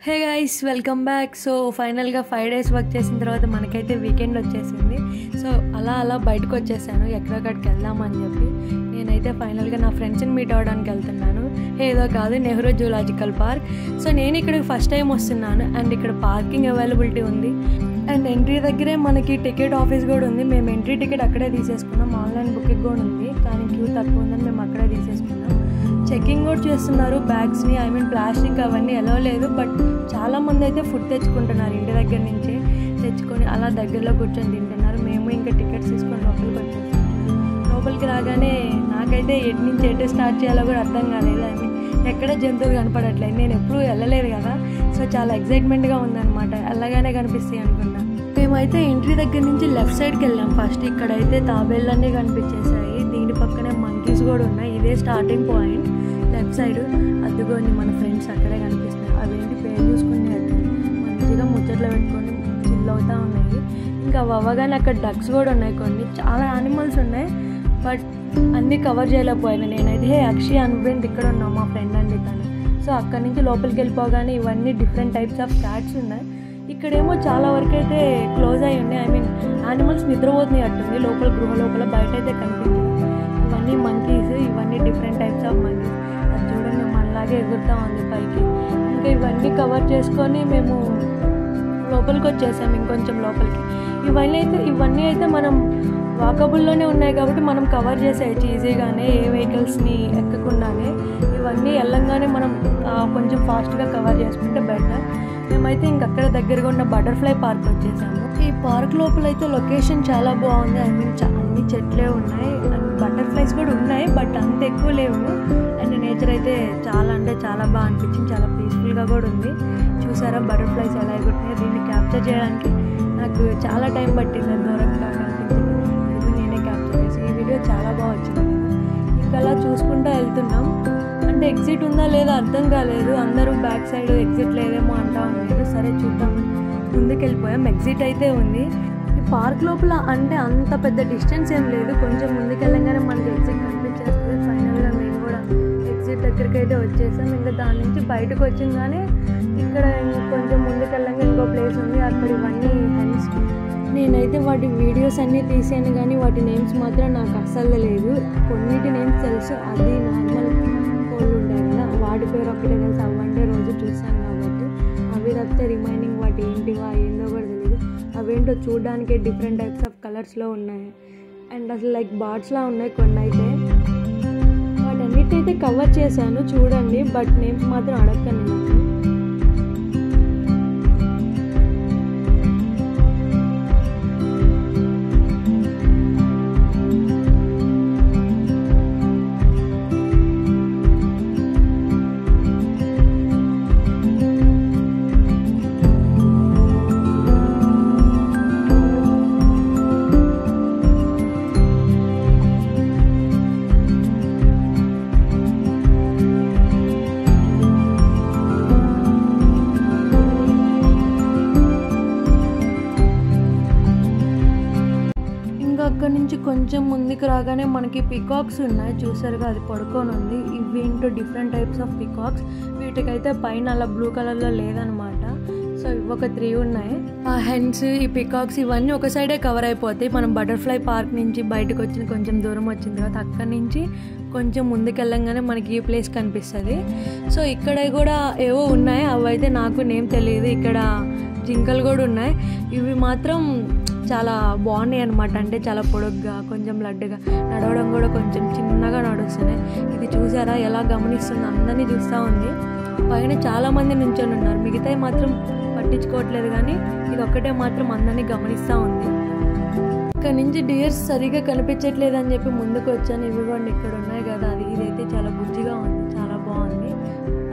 Hey guys, welcome back. So ఫైనల్గా 5 days work చేసిన తర్వాత మనకైతే వీకెండ్ వచ్చేసింది. సో అలా బయటకు వచ్చేసాను ఎక్కడికి వెళ్దామని చెప్పి. నేనైతే ఫైనల్గా నా ఫ్రెండ్స్ని మీట్ అవ్వడానికి వెళ్తున్నాను. ఏదో కాదు, నెహ్రూ జూలాజికల్ పార్క్. సో నేను ఇక్కడికి ఫస్ట్ టైం వస్తున్నాను అండ్ ఇక్కడ పార్కింగ్ అవైలబిలిటీ ఉంది అండ్ ఎంట్రీ దగ్గరే మనకి టికెట్ ఆఫీస్ కూడా ఉంది. మేము ఎంట్రీ టికెట్ అక్కడే తీసేసుకున్నాం. ఆన్లైన్ బుకింగ్ కూడా ఉంది కానీ క్యూ తక్కువ ఉందని మేము అక్కడే తీసేసుకున్నాం. చెకింగ్ కూడా చేస్తున్నారు బ్యాగ్స్ని, ప్లాస్టిక్ అవన్నీ ఎలా లేదు. బట్ చాలామంది అయితే ఫుడ్ తెచ్చుకుంటున్నారు, ఇంటి దగ్గర నుంచే తెచ్చుకొని అలా దగ్గరలో కూర్చొని తింటున్నారు. మేము ఇంకా టికెట్స్ తీసుకొని లోపలికి వచ్చేసాం. లోపలికి రాగానే నాకైతే ఎటు నుంచి ఎటు స్టార్ట్ చేయాలో కూడా అర్థం కాలేదు. ఎక్కడ జంతువులు కనపడట్లేదు, నేను ఎప్పుడూ వెళ్ళలేదు కదా. సో చాలా ఎక్సైట్మెంట్గా ఉందన్నమాట, వెళ్ళగానే కనిపిస్తాయి అనుకున్నా. మేమైతే ఎంట్రీ దగ్గర నుంచి లెఫ్ట్ సైడ్కి వెళ్ళాం. ఫస్ట్ ఇక్కడైతే తాబేళ్ళన్నీ కనిపించేసాయి, దీని పక్కనే మంకీస్ కూడా ఉన్నాయి. ఇదే స్టార్టింగ్ పాయింట్ లెఫ్ట్ సైడ్. అద్దుకొని మన ఫ్రెండ్స్ అక్కడే కనిపిస్తున్నాయి. అవేంటి పేరు చూసుకుని మంచిగా ముచ్చట్లో పెట్టుకొని చిల్ అవుతూ ఉన్నాయి. ఇంకా అవ్వగానే అక్కడ డక్స్ కూడా ఉన్నాయి, కొన్ని చాలా యానిమల్స్ ఉన్నాయి. బట్ అన్నీ కవర్ చేయలేకపోయాను నేనైతే. అక్షయ్ అనుబెంట్ ఇక్కడ ఉన్నాం, మా ఫ్రెండ్ అండి తను. సో అక్కడి నుంచి లోపలికి వెళ్ళిపోగానే ఇవన్నీ డిఫరెంట్ టైప్స్ ఆఫ్ క్యాట్స్ ఉన్నాయి. ఇక్కడేమో చాలా వరకు అయితే క్లోజ్ అయి ఉన్నాయి. యానిమల్స్ నిద్రపోతున్నాయి అట్టుంది లోపల, గృహ లోపల. బయట అయితే కనిపించింది ఇవన్నీ మంకీస్, ఇవన్నీ డిఫరెంట్ టైప్స్ ఆఫ్ మంకీస్. అది చూడండి మనలాగే ఎగురుతూ ఉంది పైకి. ఇంకా ఇవన్నీ కవర్ చేసుకొని మేము లోపలికి వచ్చేసాము, ఇంకొంచెం లోపలికి. ఇవన్నీ అయితే మనం వాకబుల్లోనే ఉన్నాయి కాబట్టి మనం కవర్ చేసేయచ్చు ఈజీగానే, ఏ వెహికల్స్ని ఎక్కకుండానే. ఇవన్నీ వెళ్ళంగానే మనం కొంచెం ఫాస్ట్గా కవర్ చేసుకుంటే బెటర్. మేమైతే ఇంకక్కడ దగ్గరగా ఉన్న బటర్ఫ్లై పార్క్ వచ్చేసాము. ఈ పార్క్ లోపల అయితే లొకేషన్ చాలా బాగుంది. అన్ని చెట్లే ఉన్నాయి అండ్ బటర్ఫ్లైస్ కూడా ఉన్నాయి, బట్ అంత ఎక్కువ లేవు. అండ్ నేచర్ అయితే చాలా బాగా అనిపించింది, చాలా పీస్ఫుల్గా కూడా ఉంది. చూసారా బటర్ఫ్లైస్ ఎలా ఎగురుతున్నాయి? దీన్ని క్యాప్చర్ చేయడానికి నాకు చాలా టైం పట్టింది, అది దూరంగా కనిపించింది. ఇది నేనే క్యాప్చర్ చేసి, ఈ వీడియో చాలా బాగా వచ్చింది. ఇంకా అలా చూసుకుంటూ వెళ్తున్నాం. అంటే ఎగ్జిట్ ఉందా లేదా అర్థం కాలేదు, అందరూ బ్యాక్ సైడ్ ఎగ్జిట్ లేదేమో అంటా ఉన్నారు. సరే చూద్దాం, ముందుకు వెళ్ళిపోయాం. ఎగ్జిట్ అయితే ఉంది. ఈ పార్క్ లోపల అంటే అంత పెద్ద డిస్టెన్స్ ఏం లేదు, కొంచెం ముందుకు వెళ్ళగానే మనకి ఎగ్జిట్ కనిపించేస్తుంది. ఫైనల్గా మేము కూడా ఎగ్జిట్ దగ్గరికి అయితే వచ్చేసాం. ఇంకా దాని నుంచి బయటకు వచ్చిందానే ఇక్కడ కొంచెం ముందుకు వెళ్ళంగా ఇంకో ప్లేస్ ఉంది, అక్కడ ఇవన్నీ హెన్స్. నేనైతే వాటి వీడియోస్ అన్నీ తీసాను కానీ వాటి నేమ్స్ మాత్రం నాకు అస్సలు లేదు. కొన్నిటి నేమ్స్ తెలుసు, అది నార్మల్ కోళ్ళు ఉంటాయి కదా, వాటి పేరు ఒకటే తెలుసు. అవంటే రోజు చూసాను కాబట్టి. అవి తప్పితే రిమైనింగ్ వాటి ఏంటివా ఏందో కూడా తెలియదు. అవేంటో చూడడానికి డిఫరెంట్ టైప్స్ ఆఫ్ కలర్స్లో ఉన్నాయి అండ్ అసలు లైక్ బార్డ్స్లా ఉన్నాయి కొన్ని అయితే. వాటన్నిటినైతే కవర్ చేశాను చూడండి, బట్ నేమ్స్ మాత్రం అడగను నేను. అక్కడ నుంచి కొంచెం ముందుకు రాగానే మనకి పికాక్స్ ఉన్నాయి, చూసారుగా అది పడుకొని ఉంది. ఇవి ఏంటో డిఫరెంట్ టైప్స్ ఆఫ్ పికాక్స్. వీటికైతే పైన అలా బ్లూ కలర్లో లేదనమాట. సో ఇవి ఒక 3 ఉన్నాయి. ఆ హెన్స్, ఈ పికాక్స్ ఇవన్నీ ఒక సైడే కవర్ అయిపోతాయి. మనం బటర్ఫ్లై పార్క్ నుంచి బయటకు వచ్చిన కొంచెం దూరం వచ్చిన తర్వాత అక్కడి నుంచి కొంచెం ముందుకు వెళ్ళంగానే మనకి ఈ ప్లేస్ కనిపిస్తుంది. సో ఇక్కడ కూడా ఏవో ఉన్నాయి, అవైతే నాకు నేమ్ తెలియదు. ఇక్కడ జింకలు కూడా ఉన్నాయి. ఇవి మాత్రం చాలా బాగున్నాయి అనమాట. అంటే చాలా పొడుగ్గా, కొంచెం లడ్డుగా, నడవడం కూడా కొంచెం చిన్నగా నడుస్తున్నాయి. ఇది చూసారా ఎలా గమనిస్తుంది, అందరినీ చూస్తూ ఉంది. పైన చాలామంది నుంచొని ఉన్నారు, మిగతాయి మాత్రం పట్టించుకోవట్లేదు కానీ ఇది ఒక్కటే మాత్రం అందరినీ గమనిస్తూ ఉంది. ఇక్కడ నుంచి డియర్స్ సరిగా కనిపించట్లేదు అని చెప్పి ముందుకు వచ్చాను. ఇవిగోండి ఇక్కడ ఉన్నాయి కదా, ఇదైతే చాలా బుజ్జిగా ఉంది, చాలా బాగుంది.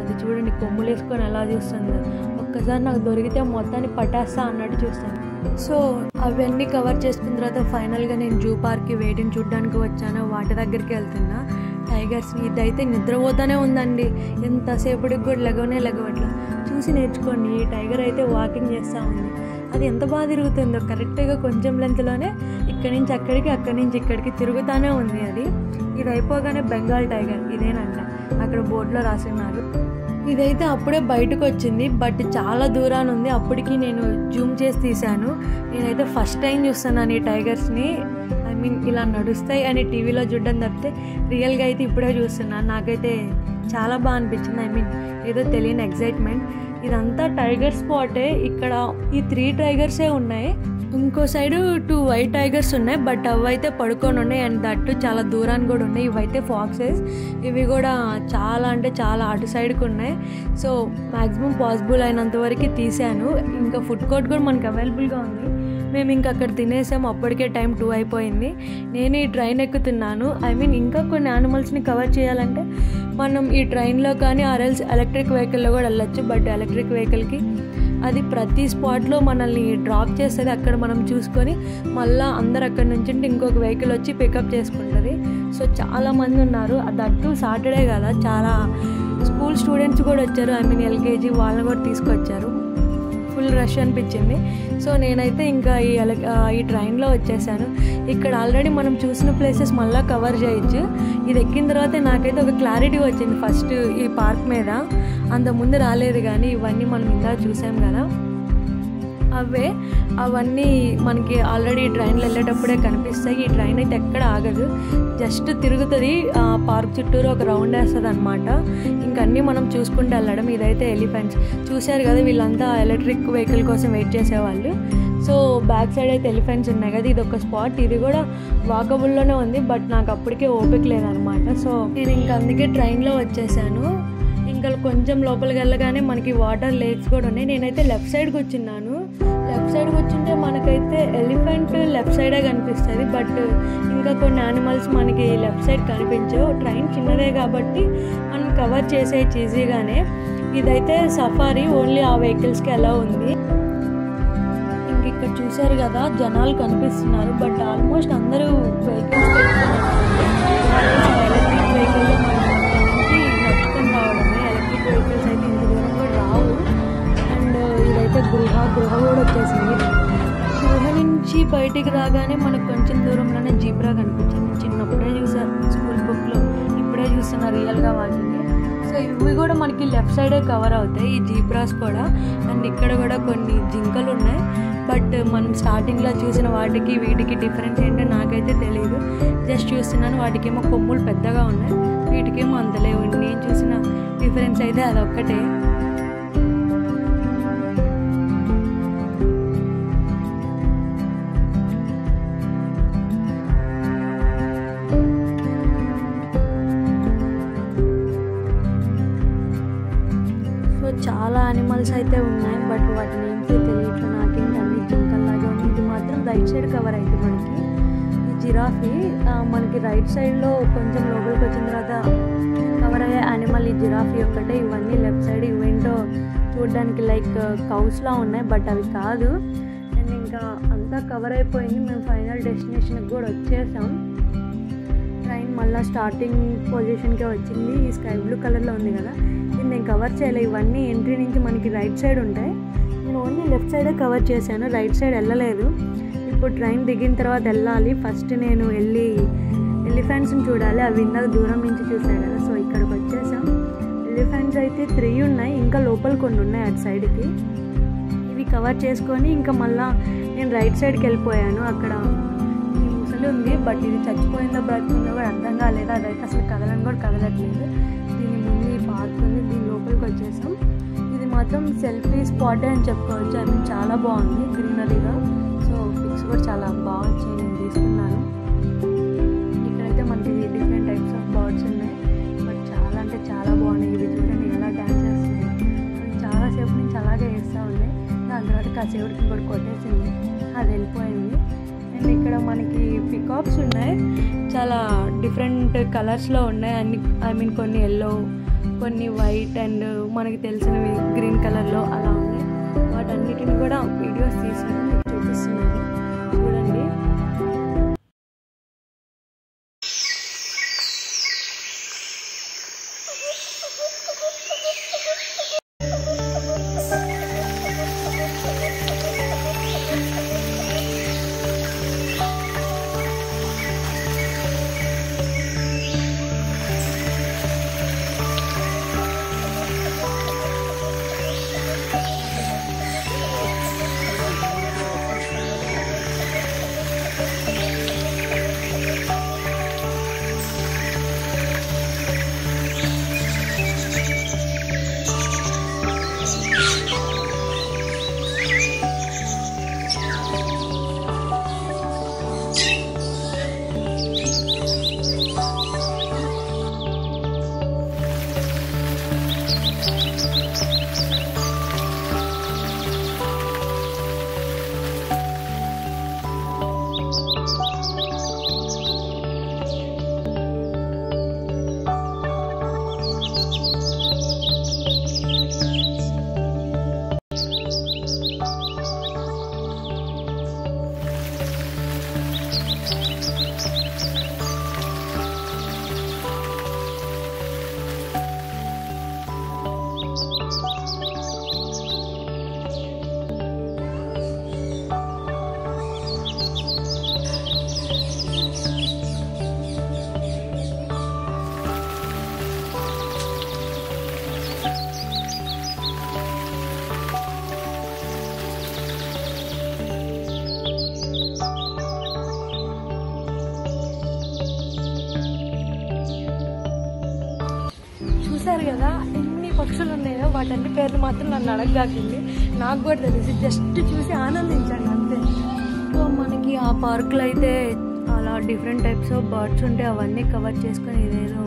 అది చూడండి కొమ్ములు వేసుకొని ఎలా చూస్తుందో. ఒక్కసారి నాకు దొరికితే మొత్తాన్ని పట్టేస్తా అన్నట్టు చూస్తాను. సో అవన్నీ కవర్ చేసుకున్న తర్వాత ఫైనల్గా నేను జూ పార్క్కి వేటిని చూడడానికి వచ్చాను, వాటి దగ్గరికి వెళ్తున్నా. టైగర్స్ని, ఇదైతే నిద్రపోతానే ఉందండి, ఎంతసేపటికి కూడా లెగవట్లా. చూసి నేర్చుకోండి. ఈ టైగర్ అయితే వాకింగ్ చేస్తూ ఉంది, అది ఎంత బాగా తిరుగుతుందో. కరెక్ట్గా కొంచెం లెంత్లోనే ఇక్కడి నుంచి అక్కడికి, అక్కడి నుంచి ఇక్కడికి తిరుగుతూనే ఉంది. ఇది అయిపోగానే బెంగాల్ టైగర్ ఇదేనంట, అక్కడ బోర్డులో రాసి ఉన్నారు. ఇదైతే అప్పుడే బయటకు వచ్చింది, బట్ చాలా దూరాన్ని ఉంది. అప్పటికి నేను జూమ్ చేసి తీశాను. నేనైతే ఫస్ట్ టైం చూస్తున్నాను ఈ టైగర్స్ని. ఐ మీన్ ఇలా నడుస్తాయి అని టీవీలో చూడడం తప్పితే రియల్గా అయితే ఇప్పుడే చూస్తున్నాను. నాకైతే చాలా బాగా అనిపించింది. ఐ మీన్ ఏదో తెలియని ఎగ్జైట్మెంట్. ఇదంతా టైగర్ స్పాటే. ఇక్కడ ఈ 3 టైగర్సే ఉన్నాయి. ఇంకో సైడు 2 వైట్ టైగర్స్ ఉన్నాయి, బట్ అవి అయితే పడుకొని ఉన్నాయి. అండ్ దట్టు చాలా దూరాన్ని కూడా ఉన్నాయి. ఇవైతే ఫాక్సెస్. ఇవి కూడా చాలా అంటే చాలా అటు సైడ్కి ఉన్నాయి. సో మ్యాక్సిమం పాసిబుల్ అయినంత వరకు తీసాను. ఇంకా ఫుడ్ కోర్ట్ కూడా మనకు అవైలబుల్గా ఉంది. మేము ఇంకా అక్కడ తినేసాము. అప్పటికే టైం 2 అయిపోయింది. నేను ఈ ట్రైన్ ఎక్కుతున్నాను. ఐ మీన్ ఇంకా కొన్ని యానిమల్స్ని కవర్ చేయాలంటే మనం ఈ ట్రైన్లో కానీ ఆర్ఎల్స్ ఎలక్ట్రిక్ వెహికల్లో కూడా వెళ్ళొచ్చు. బట్ ఎలక్ట్రిక్ వెహికల్కి అది ప్రతి స్పాట్లో మనల్ని డ్రాప్ చేస్తుంది. అక్కడ మనం చూసుకొని మళ్ళీ అందరు అక్కడ నుంచి ఇంకొక వెహికల్ వచ్చి పికప్ చేసుకుంటుంది. సో చాలామంది ఉన్నారు. దట్టు సాటర్డే కదా, చాలా స్కూల్ స్టూడెంట్స్ కూడా వచ్చారు. ఐ మీన్ ఎల్కేజీ వాళ్ళని కూడా తీసుకొచ్చారు. ఫుల్ రష్ అనిపించింది. సో నేనైతే ఇంకా ఈ ట్రైన్లో వచ్చేసాను. ఇక్కడ ఆల్రెడీ మనం చూసిన ప్లేసెస్ మళ్ళీ కవర్ చేయొచ్చు. ఇది ఎక్కిన తర్వాత నాకైతే ఒక క్లారిటీ వచ్చింది ఫస్ట్ ఈ పార్క్ మీద. అంతకుముందు రాలేదు, కానీ ఇవన్నీ మనం ఇందా చూసాం కదా, అవన్నీ మనకి ఆల్రెడీ ట్రైన్లో వెళ్ళేటప్పుడే కనిపిస్తాయి. ఈ ట్రైన్ అయితే ఎక్కడ ఆగదు, జస్ట్ తిరుగుతుంది. పార్క్ చుట్టూరు ఒక రౌండ్ వేస్తుంది అనమాట. ఇంకన్నీ మనం చూసుకుంటూ వెళ్ళడం. ఇదైతే ఎలిఫెంట్స్ చూశారు కదా, వీళ్ళంతా ఎలక్ట్రిక్ వెహికల్ కోసం వెయిట్ చేసేవాళ్ళు. సో బ్యాక్ సైడ్ అయితే ఎలిఫెంట్స్ ఉన్నాయి కదా, ఇది ఒక స్పాట్. ఇది కూడా వాకబుల్లోనే ఉంది, బట్ నాకు అప్పటికే ఓపిక లేదనమాట. సో నేను ఇంకా అందుకే ట్రైన్లో వచ్చేసాను. ఇంకా కొంచెం లోపలికి వెళ్ళగానే మనకి వాటర్ లేక్స్ కూడా ఉన్నాయి. నేనైతే లెఫ్ట్ సైడ్కి వచ్చిన్నాను. లెఫ్ట్ సైడ్కి వచ్చింటే మనకైతే ఎలిఫెంట్ లెఫ్ట్ సైడే కనిపిస్తుంది, బట్ ఇంకా కొన్ని యానిమల్స్ మనకి లెఫ్ట్ సైడ్ కనిపించవు. ట్రైన్ చిన్నదే కాబట్టి మనం కవర్ చేసేయచ్చు ఈజీగానే. ఇదైతే సఫారీ, ఓన్లీ ఆ వెహికల్స్కి ఎలా ఉంది. ఇంక ఇక్కడ చూసారు కదా, జనాలు కనిపిస్తున్నారు, బట్ ఆల్మోస్ట్ అందరూ వెహికల్స్ ఎలక్ట్రిక్ వెహికల్లో నడుచుకొని రావడమే. ఎలక్ట్రిక్ వెహికల్స్ అయితే ఇంత దూరం కూడా రావు. అండ్ ఇదైతే గృహ కూడా వచ్చేసింది. గృహ నుంచి బయటికి రాగానే మనకు కొంచెం దూరంలోనే జీబ్రా కనిపించింది. చిన్నప్పుడే చూసాను స్కూల్ బుక్లో, ఇప్పుడే చూస్తున్నా రియల్గా వాటిని. సో ఇవి కూడా మనకి లెఫ్ట్ సైడే కవర్ అవుతాయి, ఈ జీబ్రాస్ కూడా. అండ్ ఇక్కడ కూడా కొన్ని జింకలు ఉన్నాయి, బట్ మనం స్టార్టింగ్లో చూసిన వాటికి వీటికి డిఫరెన్స్ ఏంటో నాకైతే తెలియదు. జస్ట్ చూస్తున్నాను, వాటికేమో కొమ్ములు పెద్దగా ఉన్నాయి, వీటికేమో అంత లేవు. నేను చూసిన డిఫరెన్స్ అయితే అదొక్కటే. చాలా యానిమల్స్ అయితే ఉన్నాయి, బట్ వాటి నేమ్స్ తెలియట్లేదు నాకేంటి. అన్ని జింకల్లాగా ఉంది. ఇది మాత్రం రైట్ సైడ్ కవర్ అయితే మనకి ఈ జిరాఫీ. మనకి రైట్ సైడ్లో కొంచెం లోపలికి వచ్చిన తర్వాత కవర్ అయ్యే యానిమల్ ఈ జిరాఫీ ఒక్కటే. ఇవన్నీ లెఫ్ట్ సైడ్ ఇవేంటో చూడడానికి లైక్ కౌస్లా ఉన్నాయి, బట్ అవి కాదు. అండ్ ఇంకా అంతా కవర్ అయిపోయింది. మేము ఫైనల్ డెస్టినేషన్కి కూడా వచ్చేసాం. ట్రైన్ మళ్ళీ స్టార్టింగ్ పొజిషన్కే వచ్చింది. ఈ స్కై బ్లూ కలర్లో ఉంది కదా, ఇది నేను కవర్ చేయలేదు. ఇవన్నీ ఎంట్రీ నుంచి మనకి రైట్ సైడ్ ఉంటాయి. నేను ఓన్లీ లెఫ్ట్ సైడే కవర్ చేశాను, రైట్ సైడ్ వెళ్ళలేదు. ఇప్పుడు ట్రైన్ దిగిన తర్వాత వెళ్ళాలి. ఫస్ట్ నేను వెళ్ళి ఎలిఫెంట్స్ని చూడాలి. అవి ఇందాక దూరం నుంచి చూసాను కదా, సో ఇక్కడికి వచ్చేసాం. ఎలిఫెంట్స్ అయితే 3 ఉన్నాయి, ఇంకా లోపల కొన్ని ఉన్నాయి అటు సైడ్కి. ఇవి కవర్ చేసుకొని ఇంకా మళ్ళీ నేను రైట్ సైడ్కి వెళ్ళిపోయాను. అక్కడ ఈ ముసలి ఉంది, బట్ ఇది చచ్చిపోయిందో బ్రతుకుందో కూడా అర్థం కాలేదు. అదైతే అసలు కదలని కూడా కదలట్లేదు. దీని ముందు ఈ పార్క్ ఉంది, దీని లోపలికి వచ్చేసాం. ఇది మాత్రం సెల్ఫీ స్పాటే అని చెప్పుకోవచ్చు. ఐ మీన్ చాలా బాగుంది గ్రీనరీగా. సో పిక్స్ కూడా చాలా బాగా వచ్చాయి, నేను తీసుకున్నాను. ఇక్కడైతే మనకి డిఫరెంట్ టైప్స్ ఆఫ్ బర్డ్స్ ఉన్నాయి, బట్ చాలా అంటే చాలా బాగున్నాయి. ఇవి చూడండి ఎలా డ్యాన్స్ చేస్తుంది. చాలాసేపు నుంచి అలాగే వేస్తూ ఉన్నాయి. దాని తర్వాత కాసేపటికి కూడా కొట్టేసింది, అది వెళ్ళిపోయింది. అండ్ ఇక్కడ మనకి పికాక్స్ ఉన్నాయి, చాలా డిఫరెంట్ కలర్స్లో ఉన్నాయి అన్ని. ఐ మీన్ కొన్ని ఎల్లో, కొన్ని వైట్, అండ్ మనకి తెలిసినవి గ్రీన్ కలర్లో అలా ఉన్నాయి. వాటన్నిటిని కూడా వీడియోస్ తీసాను, మీకు చూపిస్తున్నాను చూడండి. వాటన్ని పేర్లు మాత్రం నన్ను అడగగాకండి, నాకు కూడా తెలిసి జస్ట్ చూసి ఆనందించండి అంతే. సో మనకి ఆ పార్క్లో అయితే అలా డిఫరెంట్ టైప్స్ ఆఫ్ బర్డ్స్ ఉంటే అవన్నీ కవర్ చేసుకొని ఇదేదో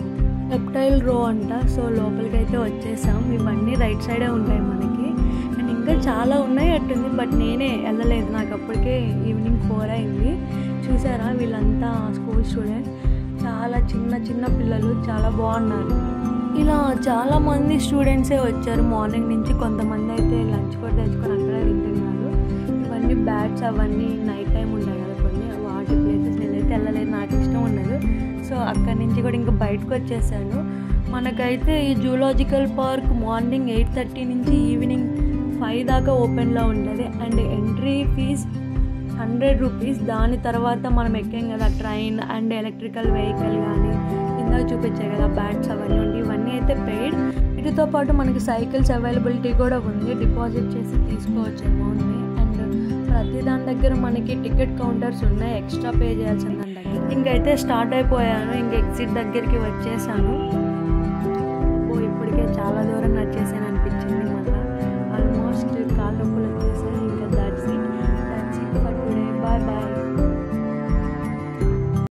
రెప్టైల్ రో అంట. సో లోపలికి అయితే వచ్చేసాం. ఇవన్నీ రైట్ సైడే ఉంటాయి మనకి, అండ్ ఇంకా చాలా ఉన్నాయి అట్టుంది, బట్ నేనే వెళ్ళలేదు, నాకు అప్పటికే ఈవినింగ్ 4 అయింది. చూసారా వీళ్ళంతా స్కూల్ స్టూడెంట్స్, చాలా చిన్న చిన్న పిల్లలు, చాలా బాగున్నారు. ఇలా చాలామంది స్టూడెంట్సే వచ్చారు మార్నింగ్ నుంచి. కొంతమంది అయితే లంచ్ కూడా తెచ్చుకొని అక్కడే తింటున్నారు. ఇవన్నీ బ్యాట్స్ అవన్నీ నైట్ టైం ఉంటాయి కదా కొన్ని, వాటి ప్లేసెస్ నేనైతే వెళ్ళలేదు, నాకు ఇష్టం ఉండదు. సో అక్కడి నుంచి కూడా ఇంకా బయటకు వచ్చేసాను. మనకైతే ఈ జూలాజికల్ పార్క్ మార్నింగ్ 8:30 నుంచి ఈవినింగ్ 5 దాకా ఓపెన్లో ఉంటుంది, అండ్ ఎంట్రీ ఫీజ్ 100 రూపీస్. దాని తర్వాత మనం ఎక్కాం కదా ట్రైన్ అండ్ ఎలక్ట్రికల్ వెహికల్ కానీ ఇందాక చూపించాయి కదా బ్యాట్స్ అవన్నీ ఉండి, ఇవన్నీ అయితే పెయిడ్. వీటితో పాటు మనకి సైకిల్స్ అవైలబిలిటీ కూడా ఉంది, డిపాజిట్ చేసి తీసుకోవచ్చు అమౌంట్ని. అండ్ ప్రతి దాని దగ్గర మనకి టికెట్ కౌంటర్స్ ఉన్నాయి, ఎక్స్ట్రా పే చేయాల్సిన దాని దగ్గర. ఇంకైతే స్టార్ట్ అయిపోయాను, ఇంక ఎగ్జిట్ దగ్గరికి వచ్చేసాను. ఇప్పటికే చాలా దూరం